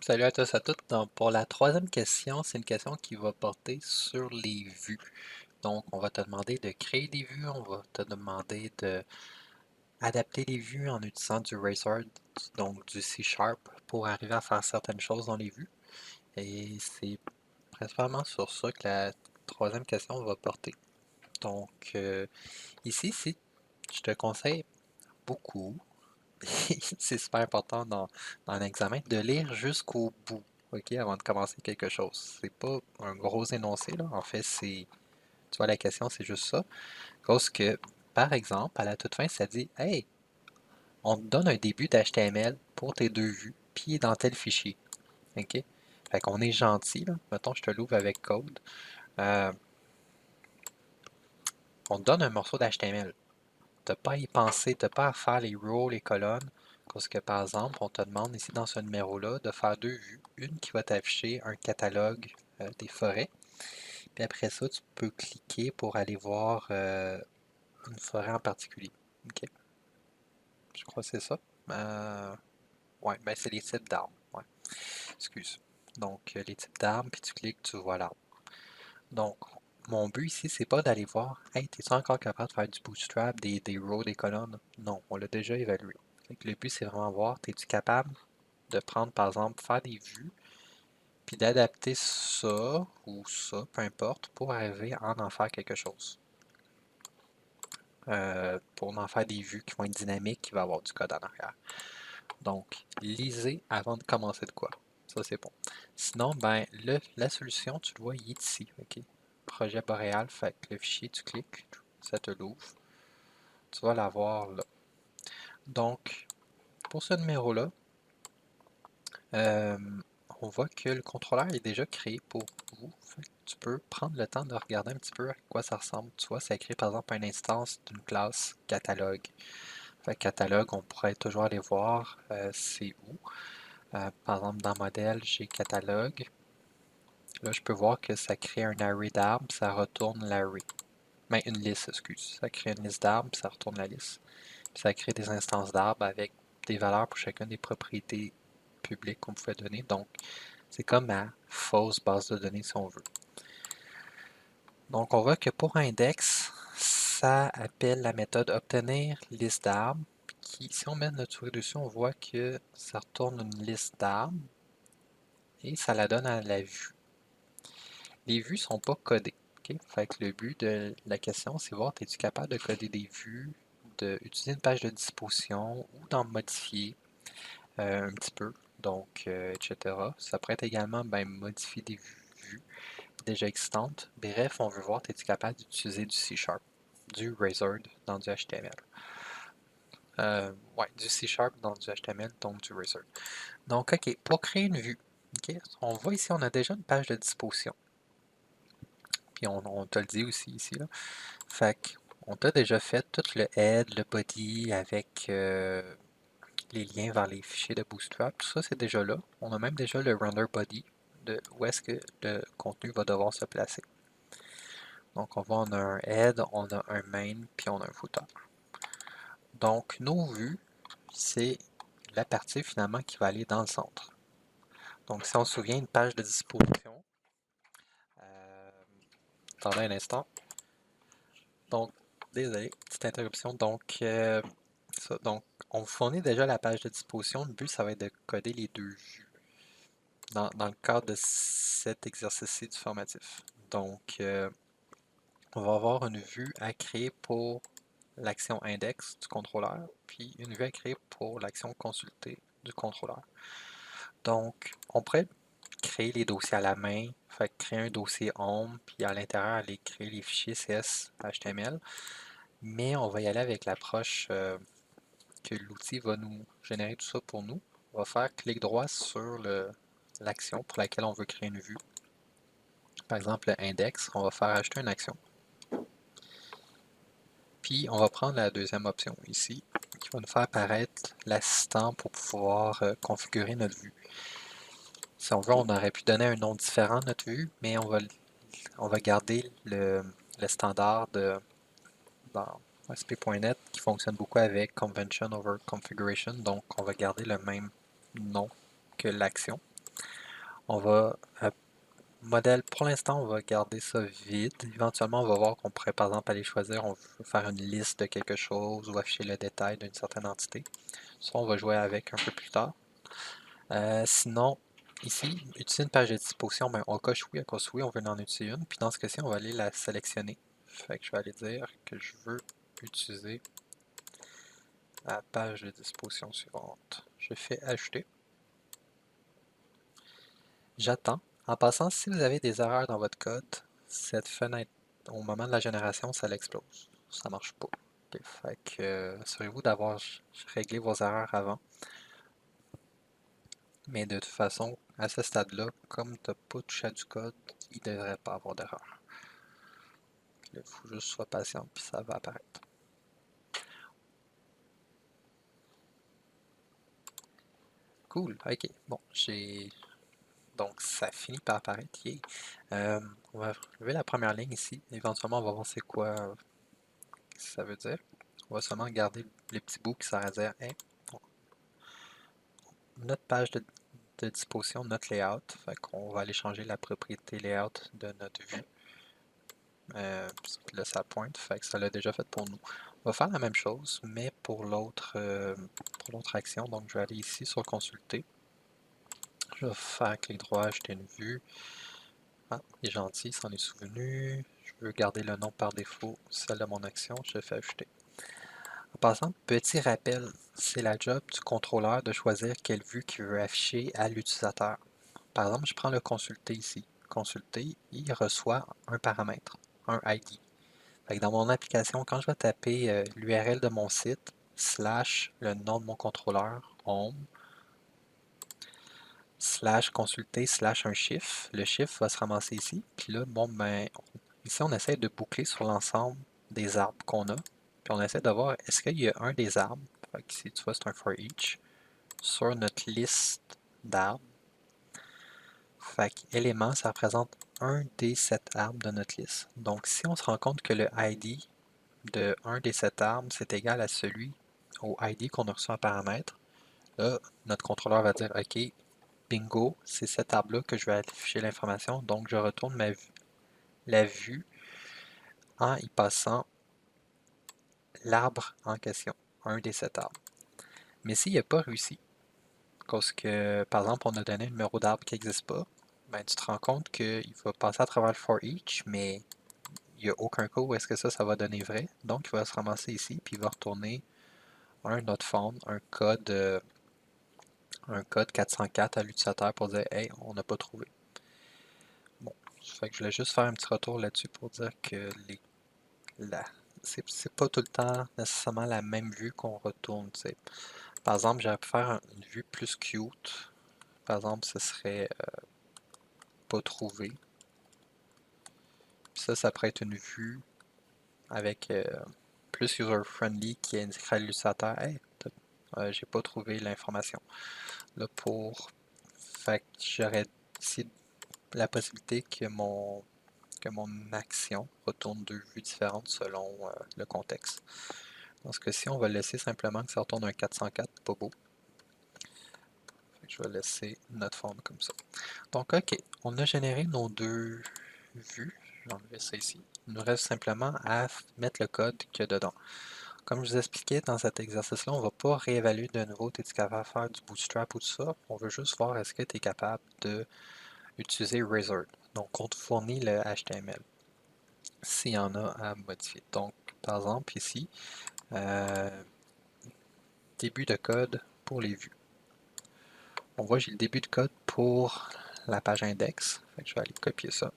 Salut à tous à toutes. Donc, pour la troisième question, c'est une question qui va porter sur les vues. Donc, on va te demander de créer des vues, on va te demander de adapter les vues en utilisant du Razor, donc du C Sharp, pour arriver à faire certaines choses dans les vues. Et c'est principalement sur ça que la troisième question va porter. Donc, ici, si je te conseille beaucoup, c'est super important dans l'examen, de lire jusqu'au bout, OK, avant de commencer quelque chose. C'est pas un gros énoncé, là. En fait, tu vois, la question, c'est juste ça. Cause que, par exemple, à la toute fin, ça dit, hey, on te donne un début d'HTML pour tes deux vues, puis il est dans tel fichier. OK? Fait qu'on est gentil, là. Mettons, je te l'ouvre avec code. Euh, on te donne un morceau d'HTML. T'as pas à y penser, t'as pas à faire les rows, les colonnes, parce que par exemple, on te demande ici dans ce numéro-là de faire deux vues. Une qui va t'afficher un catalogue des forêts, puis après ça, tu peux cliquer pour aller voir une forêt en particulier. OK? Je crois que c'est ça. Ouais, ben c'est les types d'arbres. Ouais, excuse. Donc, les types d'arbres, puis tu cliques, tu vois l'arbre. Donc, mon but ici, c'est pas d'aller voir, hey, t'es-tu encore capable de faire du bootstrap, des rows, des colonnes? Non, on l'a déjà évalué. Fait que le but, c'est vraiment voir, es-tu capable de prendre, par exemple, faire des vues, puis d'adapter ça ou ça, peu importe, pour arriver à en faire quelque chose. Pour en faire des vues qui vont être dynamiques, qui va avoir du code en arrière. Donc, lisez avant de commencer de quoi. Ça, c'est bon. Sinon, ben, la solution, tu le vois, il est ici. OK? Projet boréal, fait que le fichier, tu cliques, ça te l'ouvre. Tu vas l'avoir là. Donc, pour ce numéro-là, euh, on voit que le contrôleur est déjà créé pour vous. Fait que tu peux prendre le temps de regarder un petit peu à quoi ça ressemble. Tu vois, ça crée par exemple une instance d'une classe catalogue. Fait que catalogue, on pourrait toujours aller voir c'est où. Par exemple, dans modèle, j'ai catalogue. Là, je peux voir que ça crée un array d'arbres, ça retourne l'array. Ben, une liste, excuse. Ça crée une liste d'arbres, ça retourne la liste. Puis ça crée des instances d'arbres avec des valeurs pour chacune des propriétés publiques qu'on pouvait donner. Donc, c'est comme ma fausse base de données si on veut. Donc, on voit que pour index, ça appelle la méthode obtenir liste d'arbres. Qui, si on met notre souris dessus, on voit que ça retourne une liste d'arbres et ça la donne à la vue. Les vues ne sont pas codées. OK? Fait que le but de la question, c'est voir, es-tu capable de coder des vues, d'utiliser une page de disposition ou d'en modifier un petit peu, donc, etc. Ça pourrait être également ben, modifier des vues déjà existantes. Bref, on veut voir, es-tu capable d'utiliser du C Sharp, du Razor dans du HTML. Ouais, du C Sharp dans du HTML, donc du Razor. Donc, OK, pour créer une vue, OK, on voit ici, on a déjà une page de disposition. Puis on te le dit aussi ici, là. Fait qu'on t'a déjà fait tout le head, le body avec les liens vers les fichiers de Bootstrap. Tout ça, c'est déjà là. On a même déjà le render body de où est-ce que le contenu va devoir se placer. Donc, on a un head, on a un main, puis on a un footer. Donc, nos vues, c'est la partie finalement qui va aller dans le centre. Donc, si on se souvient, une page de disposition. Euh, Attendez un instant. Donc, désolé, petite interruption. Donc, on vous fournit déjà la page de disposition. Le but, ça va être de coder les deux vues dans le cadre de cet exercice-ci du formatif. Donc, on va avoir une vue à créer pour l'action index du contrôleur, puis une vue à créer pour l'action consulter du contrôleur. Donc, on pourrait créer les dossiers à la main, fait créer un dossier home, puis à l'intérieur, aller créer les fichiers CS HTML, mais on va y aller avec l'approche que l'outil va nous générer tout ça pour nous. On va faire clic droit sur l'action pour laquelle on veut créer une vue. Par exemple, le index, on va faire ajouter une action. Puis on va prendre la deuxième option ici, qui va nous faire apparaître l'assistant pour pouvoir configurer notre vue. Si on veut, on aurait pu donner un nom différent à notre vue, mais on va garder le standard dans ASP.NET qui fonctionne beaucoup avec Convention over Configuration, donc on va garder le même nom que l'action. On va, modèle, pour l'instant, on va garder ça vide. Éventuellement, on va voir qu'on pourrait par exemple aller choisir, on veut faire une liste de quelque chose ou afficher le détail d'une certaine entité. Ça, on va jouer avec un peu plus tard. Sinon, ici, utiliser une page de disposition, ben, on coche oui, à cause oui, on veut en utiliser une. Puis dans ce cas-ci, on va aller la sélectionner. Fait que je vais aller dire que je veux utiliser la page de disposition suivante. Je fais ajouter. J'attends. En passant, si vous avez des erreurs dans votre code, cette fenêtre, au moment de la génération, ça l'explose. Ça marche pas. Ok, fait que assurez-vous d'avoir réglé vos erreurs avant. Mais de toute façon, à ce stade-là, comme tu n'as pas touché à du code, il ne devrait pas avoir d'erreur. Il faut juste soit patient, puis ça va apparaître. Cool, ok. Bon, j'ai. Donc, ça finit par apparaître. Yay. On va relever la première ligne ici. Éventuellement, on va voir c'est quoi ça veut dire. On va seulement garder les petits bouts qui servent à dire hey, notre page de disposition, notre layout. Fait qu'on va aller changer la propriété layout de notre vue. Là, ça pointe, fait que ça l'a déjà fait pour nous. On va faire la même chose, mais pour l'autre action. Donc, je vais aller ici sur consulter. Je vais faire clic droit, ajouter une vue. Ah, il est gentil, il s'en est souvenu. Je veux garder le nom par défaut, celle de mon action. Je fais ajouter. En passant, petit rappel, c'est la job du contrôleur de choisir quelle vue qu'il veut afficher à l'utilisateur. Par exemple, je prends le consulter ici. Consulter, il reçoit un paramètre, un ID. Fait que dans mon application, quand je vais taper l'URL de mon site, slash le nom de mon contrôleur, home, slash consulter, slash un chiffre, le chiffre va se ramasser ici. Puis là, bon, ben, ici, on essaie de boucler sur l'ensemble des arbres qu'on a. Puis on essaie de voir, est-ce qu'il y a un des arbres, fait que ici, tu vois, c'est un for each, sur notre liste d'arbres. Fait que élément, ça représente un des 7 arbres de notre liste. Donc, si on se rend compte que le ID de un des 7 arbres, c'est égal à celui au ID qu'on a reçu en paramètre, là, notre contrôleur va dire OK, bingo, c'est cet arbre-là que je vais afficher l'information. Donc, je retourne la vue en y passant l'arbre en question, un des 7 arbres. Mais s'il n'a pas réussi, parce que, par exemple, on a donné un numéro d'arbre qui n'existe pas, ben, tu te rends compte qu'il va passer à travers le for each, mais il n'y a aucun cas où est-ce que ça va donner vrai. Donc, il va se ramasser ici, puis il va retourner un not found, un code 404 à l'utilisateur pour dire hey, on n'a pas trouvé. Bon, fait que je voulais juste faire un petit retour là-dessus pour dire que c'est pas tout le temps nécessairement la même vue qu'on retourne. T'sais. Par exemple, j'aurais pu faire une vue plus cute. Par exemple, ce serait pas trouvé. Puis ça pourrait être une vue avec plus user-friendly qui indiquerait à l'utilisateur hey, j'ai pas trouvé l'information. Là, fait que j'aurais ici la possibilité que mon action retourne deux vues différentes selon le contexte. Dans ce cas-ci, on va laisser simplement que ça retourne un 404, pas beau. Je vais laisser notre forme comme ça. Donc, OK, on a généré nos deux vues. Je vais enlever ça ici. Il nous reste simplement à mettre le code qu'il y a dedans. Comme je vous expliquais dans cet exercice-là, on ne va pas réévaluer de nouveau, tu es capable de faire du bootstrap ou tout ça. On veut juste voir est-ce que tu es capable d'utiliser Razor. Donc, on te fournit le HTML. S'il y en a à modifier. Donc, par exemple, ici, début de code pour les vues. On voit j'ai le début de code pour la page index. Fait que je vais aller copier ça.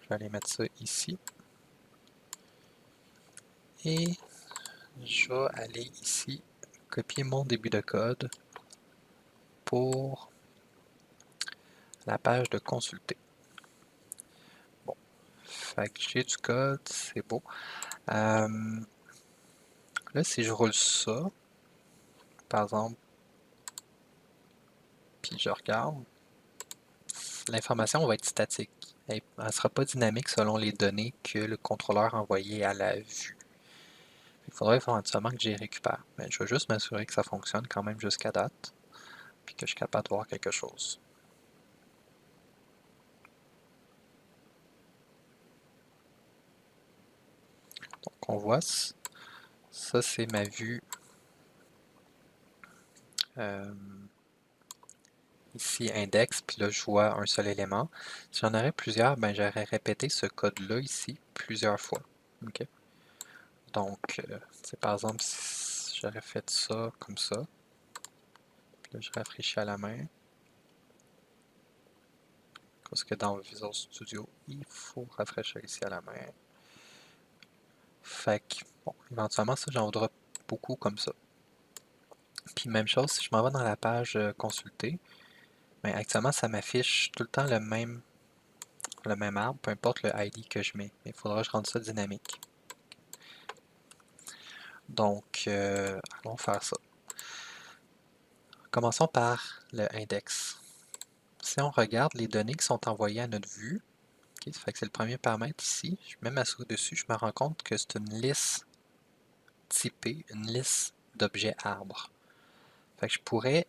Je vais aller mettre ça ici. Et je vais aller ici, copier mon début de code pour la page de consulter. Bon, fait que j'ai du code, c'est beau. Là, si je roule ça, par exemple, puis je regarde, l'information va être statique. Elle ne sera pas dynamique selon les données que le contrôleur a envoyées à la vue. Il faudrait éventuellement que j'y récupère. Mais je vais juste m'assurer que ça fonctionne quand même jusqu'à date, puis que je suis capable de voir quelque chose. Donc on voit, ça c'est ma vue ici index, puis là je vois un seul élément. Si j'en aurais plusieurs, ben j'aurais répété ce code-là ici plusieurs fois. OK? Donc, par exemple, si j'aurais fait ça comme ça, puis là je rafraîchis à la main, parce que dans Visual Studio, il faut rafraîchir ici à la main. Fait que, bon, éventuellement, ça, j'en voudrais beaucoup comme ça. Puis même chose, si je m'en vais dans la page consulter, ben, actuellement, ça m'affiche tout le temps le même arbre, peu importe le ID que je mets. Il faudra que je rende ça dynamique. Donc, allons faire ça. Commençons par le index. Si on regarde les données qui sont envoyées à notre vue, okay, ça fait que c'est le premier paramètre ici, je mets ma souris dessus, je me rends compte que c'est une liste typée, une liste d'objets arbres. Fait que je pourrais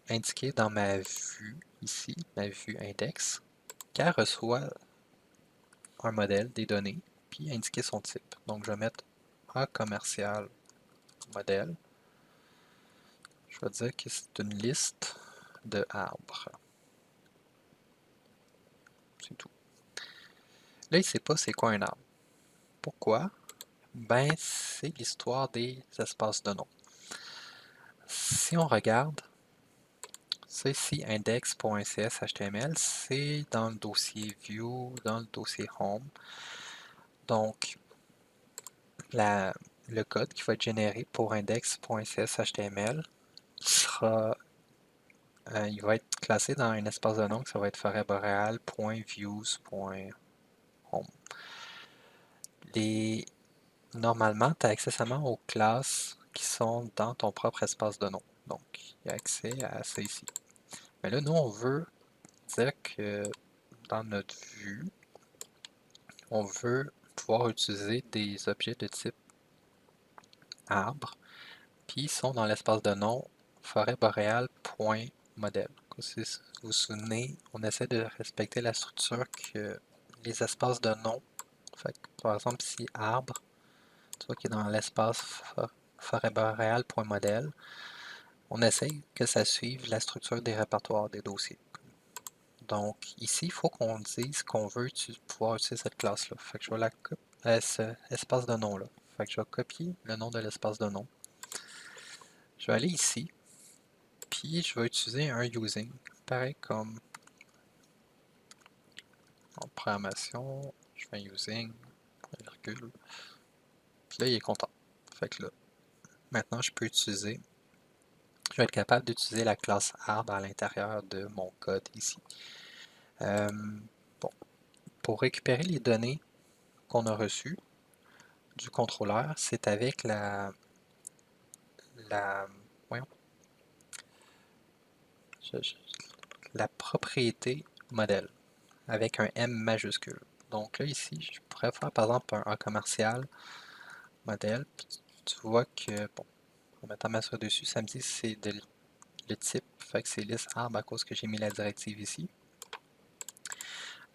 indiquer dans ma vue ici, ma vue index, qu'elle reçoit un modèle, des données, puis indiquer son type. Donc je vais mettre A commercial modèle. Je vais dire que c'est une liste de arbres. C'est tout. Là, il ne sait pas c'est quoi un arbre. Pourquoi? Ben, c'est l'histoire des espaces de nom. Si on regarde, ça ici, index.cshtml, c'est dans le dossier view, dans le dossier home. Donc, le code qui va être généré pour index.cshtml sera, il va être classé dans un espace de nom que ça va être forêt boréale.views.home. Normalement, tu as accès seulement aux classes qui sont dans ton propre espace de nom. Donc, il y a accès à ça ici. Mais là, nous, on veut dire que dans notre vue, on veut pouvoir utiliser des objets de type arbre, puis ils sont dans l'espace de nom forêt boréale.modèle. Si vous vous souvenez, on essaie de respecter la structure que les espaces de nom. Fait que, par exemple, ici, arbre, tu vois qu'il est dans l'espace forêt boréale.modèle. On essaye que ça suive la structure des répertoires des dossiers. Donc ici, il faut qu'on dise qu'on veut pouvoir utiliser cette classe-là. Fait que je vais la copier, ce espace de nom-là. Fait que je vais copier le nom de l'espace de nom. Je vais aller ici, puis je vais utiliser un using. Pareil comme en programmation, je fais un using, virgule. Puis là, il est content. Fait que là, maintenant, je peux utiliser, je vais être capable d'utiliser la classe arbre à l'intérieur de mon code ici. Bon, pour récupérer les données qu'on a reçues du contrôleur, c'est avec la voyons, la propriété modèle avec un M majuscule. Donc là, ici, je pourrais faire par exemple un commercial modèle. Puis tu vois que, bon, en mettant ma souris dessus, ça me dit que c'est le type, fait que c'est liste arbre à cause que j'ai mis la directive ici.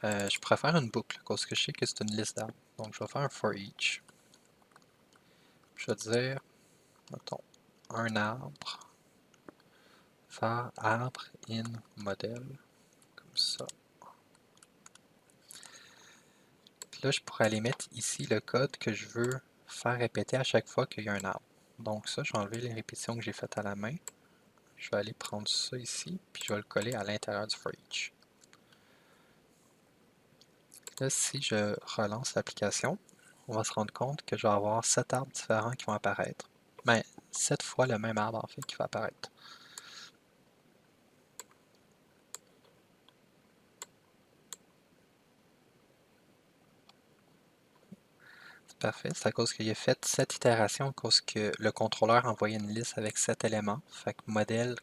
Je pourrais faire une boucle à cause que je sais que c'est une liste d'arbres. Donc je vais faire un for each. Je vais dire, mettons, un arbre, faire arbre in modèle, comme ça. Puis là, je pourrais aller mettre ici le code que je veux faire répéter à chaque fois qu'il y a un arbre. Donc ça, je vais enlever les répétitions que j'ai faites à la main. Je vais aller prendre ça ici, puis je vais le coller à l'intérieur du for each. Là, si je relance l'application, on va se rendre compte que je vais avoir 7 arbres différents qui vont apparaître. Mais 7 fois le même arbre en fait qui va apparaître. C'est parfait, c'est à cause qu'il a fait 7 itérations, à cause que le contrôleur envoyait une liste avec 7 éléments. Fait que modèle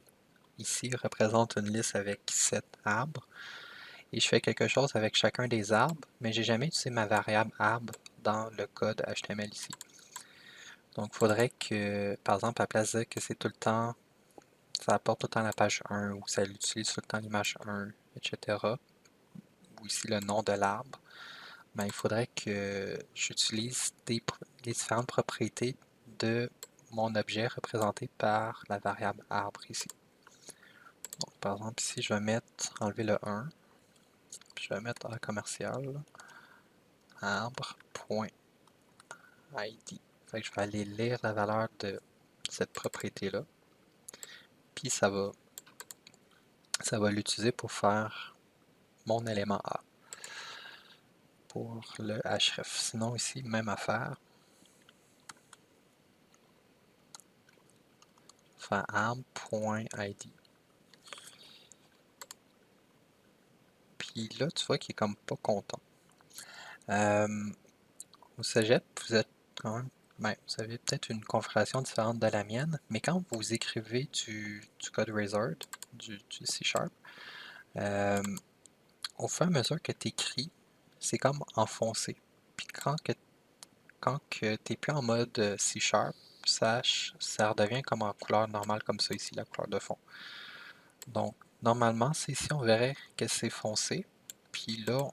ici représente une liste avec 7 arbres. Et je fais quelque chose avec chacun des arbres, mais j'ai jamais utilisé ma variable arbre dans le code HTML ici. Donc il faudrait que, par exemple, à la place de dire que c'est tout le temps, ça apporte tout le temps la page 1 ou ça utilise tout le temps l'image 1, etc. Ou ici le nom de l'arbre, ben, il faudrait que j'utilise les différentes propriétés de mon objet représenté par la variable arbre ici. Donc, par exemple, ici, je vais enlever le 1, puis je vais mettre A commercial, arbre.id. Fait que je vais aller lire la valeur de cette propriété-là, puis ça va l'utiliser pour faire mon élément A pour le href. Sinon ici, même affaire. Faire arbre.id. Puis là, tu vois qu'il est comme pas content. Au cégep, vous êtes quand même, ben, vous avez peut-être une configuration différente de la mienne, mais quand vous écrivez du code Wizard, du C#, au fur et à mesure que tu écris, c'est comme enfoncé. Puis quand tu n'es plus en mode C#, ça redevient comme en couleur normale, comme ça ici, la couleur de fond. Donc, normalement, c'est ici, on verrait que c'est foncé. Puis là,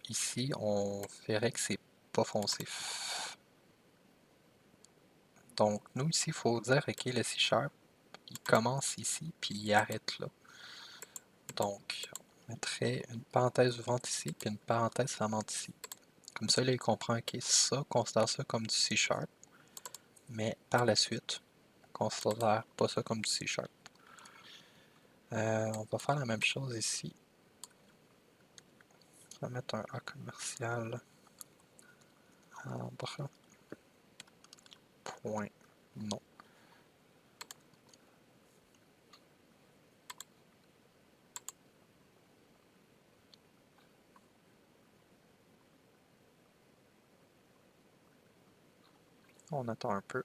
ici, on verrait que c'est pas foncé. Donc, nous, ici, il faut dire, OK, le C#, il commence ici, puis il arrête là. Donc, on mettrait une parenthèse ouverte ici, puis une parenthèse fermante ici. Comme ça, là, il comprend, OK, ça, considère ça comme du C#, mais par la suite, on considère pas ça comme du C#. On va faire la même chose ici. On va mettre un A commercial arbre point non. On attend un peu.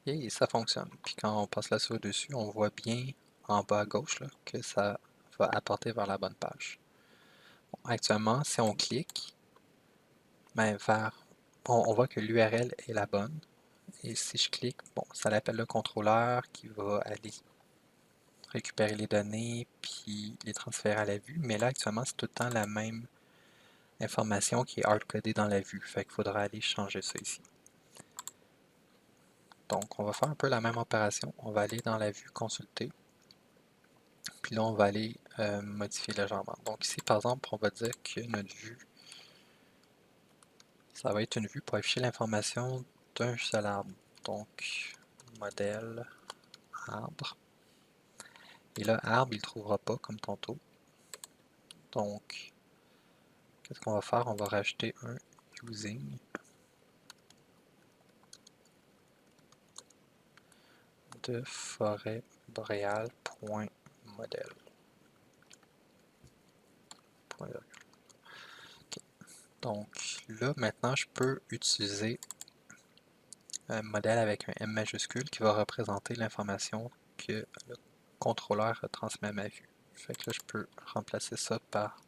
Et ça fonctionne. Puis quand on passe la souris dessus, on voit bien en bas à gauche là, que ça va apporter vers la bonne page. Bon, actuellement, si on clique, ben, on voit que l'URL est la bonne. Et si je clique, bon, ça l'appelle le contrôleur qui va aller récupérer les données puis les transférer à la vue. Mais là, actuellement, c'est tout le temps la même information qui est hard-codée dans la vue. Fait qu'il faudra aller changer ça ici. Donc, on va faire un peu la même opération. On va aller dans la vue consulter. Puis là, on va aller modifier légèrement. Donc ici, par exemple, on va dire que notre vue, ça va être une vue pour afficher l'information d'un seul arbre. Donc, modèle arbre. Et là, arbre, il ne trouvera pas comme tantôt. Donc, qu'est-ce qu'on va faire? On va rajouter un using de forêt boréale.modèle. Donc là, maintenant, je peux utiliser un modèle avec un M majuscule qui va représenter l'information que le contrôleur transmet à ma vue. Fait que là, je peux remplacer ça par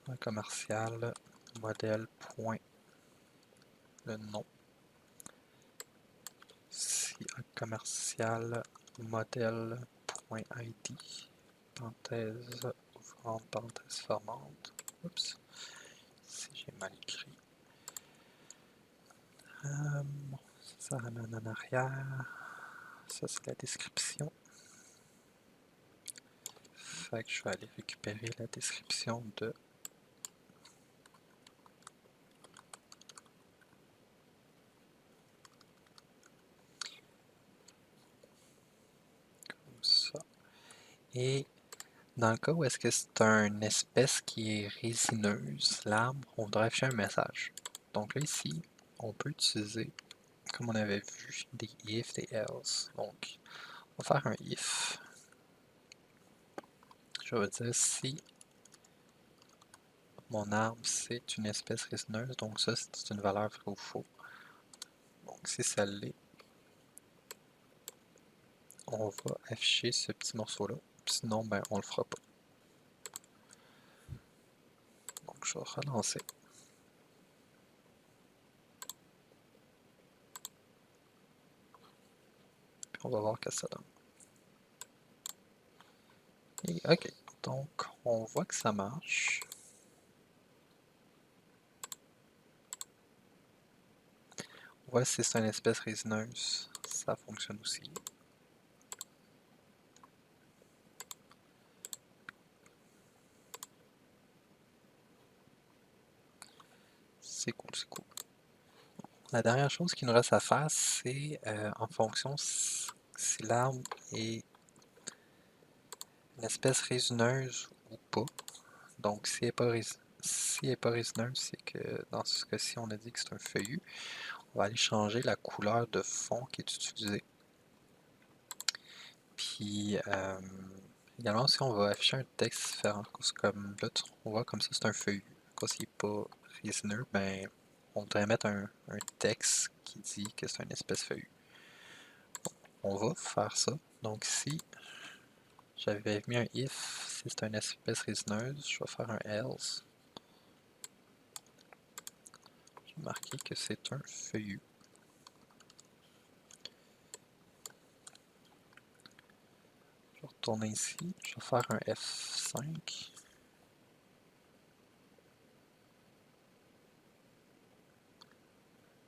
un commercial modèle point le nom. Si un commercial modèle point ID, parenthèse ouvrante, parenthèse fermante. Oups, si j'ai mal écrit. Ça ramène en arrière. Ça, c'est la description. Fait que je vais aller récupérer la description de comme ça. Et dans le cas où est-ce que c'est une espèce qui est résineuse, l'arbre, on voudrait afficher un message. Donc là, ici, on peut utiliser, comme on avait vu, des if, des else. Donc, on va faire un if. Je vais dire si mon arbre, c'est une espèce résineuse, donc ça, c'est une valeur vrai ou faux. Donc, si ça l'est, on va afficher ce petit morceau-là. Sinon, ben, on le fera pas. Donc, je vais relancer. Puis on va voir ce que ça donne. Et, ok, donc on voit que ça marche. Voici, c'est une espèce résineuse. Ça fonctionne aussi. C'est cool, c'est cool. La dernière chose qu'il nous reste à faire, c'est en fonction si l'arbre est une espèce résineuse ou pas. Donc, si elle n'est pas résineuse, c'est que dans ce cas-ci, on a dit que c'est un feuillu. On va aller changer la couleur de fond qui est utilisée. Puis, également, si on va afficher un texte différent, comme là, on voit comme ça, c'est un feuillu. Quand il n'est pas résineux, ben, on devrait mettre un texte qui dit que c'est une espèce feuillu. On va faire ça. Donc, si j'avais mis un if, si c'est une espèce résineuse, je vais faire un else. Je vais marquer que c'est un feuillu. Je vais retourner ici, je vais faire un F5.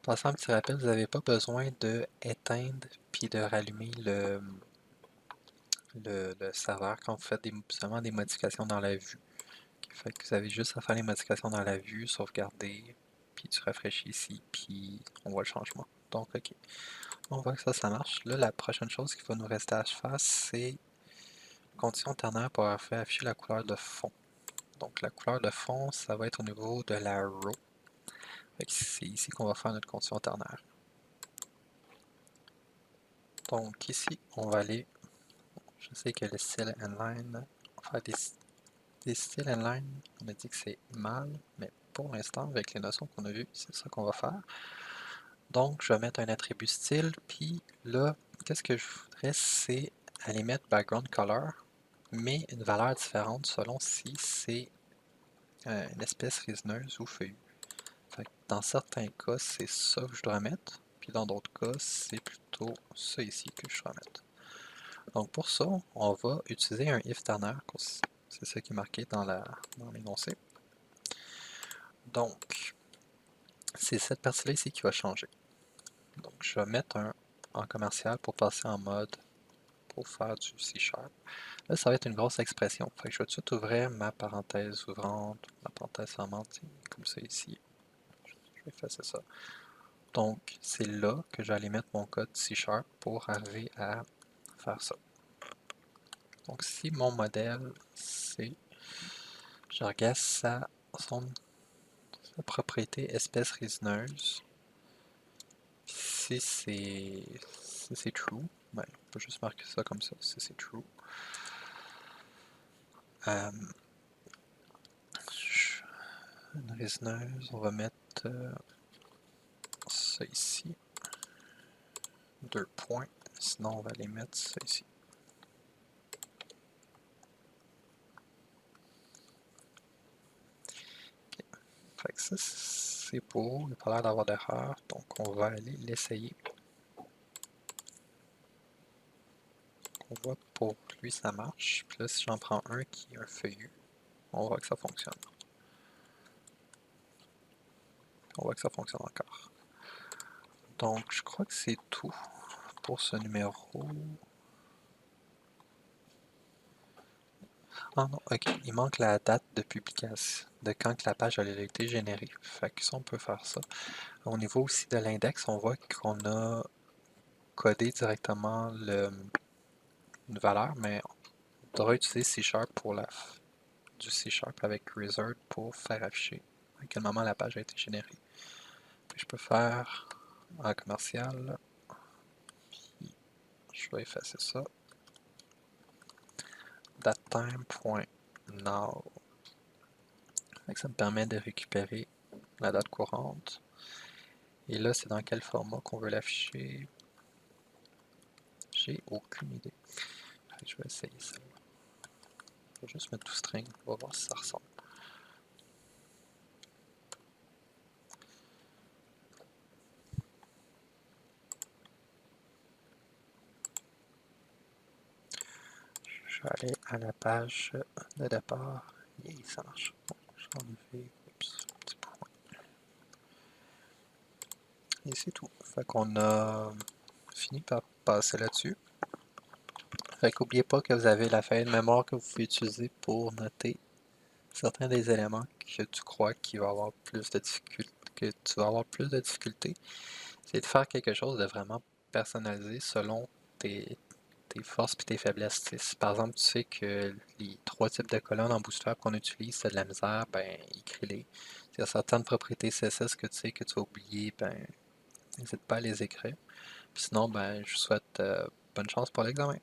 Passant un petit rappel, vous n'avez pas besoin de éteindre puis de rallumer le serveur quand vous faites seulement des modifications dans la vue. Fait que vous avez juste à faire les modifications dans la vue, sauvegarder, puis tu rafraîchis ici, puis on voit le changement. Donc, ok. On voit que ça marche. Là, la prochaine chose qu'il va nous rester à faire, c'est condition ternaire pour faire afficher la couleur de fond. Donc, la couleur de fond, ça va être au niveau de la row. C'est ici qu'on va faire notre condition ternaire. Donc, ici, on va aller. Je sais que le style inline, on va faire des styles inline, on a dit que c'est mal, mais pour l'instant, avec les notions qu'on a vues, c'est ça qu'on va faire. Donc, je vais mettre un attribut style, puis là, qu'est-ce que je voudrais, c'est aller mettre background color, mais une valeur différente selon si c'est une espèce résineuse ou feuillue. Fait que dans certains cas, c'est ça que je dois mettre, puis dans d'autres cas, c'est plutôt ça ici que je dois mettre. Donc pour ça, on va utiliser un if ternaire, c'est ça qui est marqué dans l'énoncé. Donc, c'est cette partie-là ici qui va changer. Donc je vais mettre un en commercial pour passer en mode pour faire du C#. Là, ça va être une grosse expression. Fait que je vais tout de suite ouvrir ma parenthèse ouvrante, ma parenthèse fermante, comme ça ici. Je vais effacer ça. Donc, c'est là que je vais aller mettre mon code C# pour arriver à faire ça. Donc, si mon modèle, c'est, je regarde sa propriété espèce résineuse, si c'est true, ben, on peut juste marquer ça comme ça, si c'est true. Une résineuse, on va mettre ça ici, 2 points, sinon on va aller mettre ça ici. Okay. Fait que ça, c'est beau, il n'y a pas l'air d'avoir d'erreur, donc on va aller l'essayer. On voit pour lui ça marche, puis là si j'en prends un qui est un feuillu, on voit que ça fonctionne. On voit que ça fonctionne encore. Donc je crois que c'est tout pour ce numéro. Ah non, ok, il manque la date de publication, de quand que la page a été générée. Fait que ça, on peut faire ça. Au niveau aussi de l'index, on voit qu'on a codé directement une valeur, mais on devra utiliser C# pour du C# avec Wizard pour faire afficher à quel moment la page a été générée. Puis je peux faire en commercial, puis je vais effacer ça. Datetime.now. Ça me permet de récupérer la date courante. Et là, c'est dans quel format qu'on veut l'afficher? J'ai aucune idée. Je vais essayer ça. Je vais juste mettre tout string. On va voir si ça ressemble. Je vais aller à la page de départ. Yeah, ça marche. Bon, je vais enlever. Oups, petit point. Et c'est tout. Fait qu'on a fini par passer là-dessus. Fait qu'oubliez pas que vous avez la feuille de mémoire que vous pouvez utiliser pour noter certains des éléments que tu crois qu'il va avoir plus de difficultés, que tu vas avoir plus de difficultés. C'est de faire quelque chose de vraiment personnalisé selon tes forces et tes faiblesses. Si par exemple tu sais que les 3 types de colonnes en Bootstrap qu'on utilise, c'est de la misère, ben écris-les. S'il y a certaines propriétés CSS que tu sais que tu vas oublier, ben n'hésite pas à les écrire. Puis sinon, ben je vous souhaite bonne chance pour l'examen.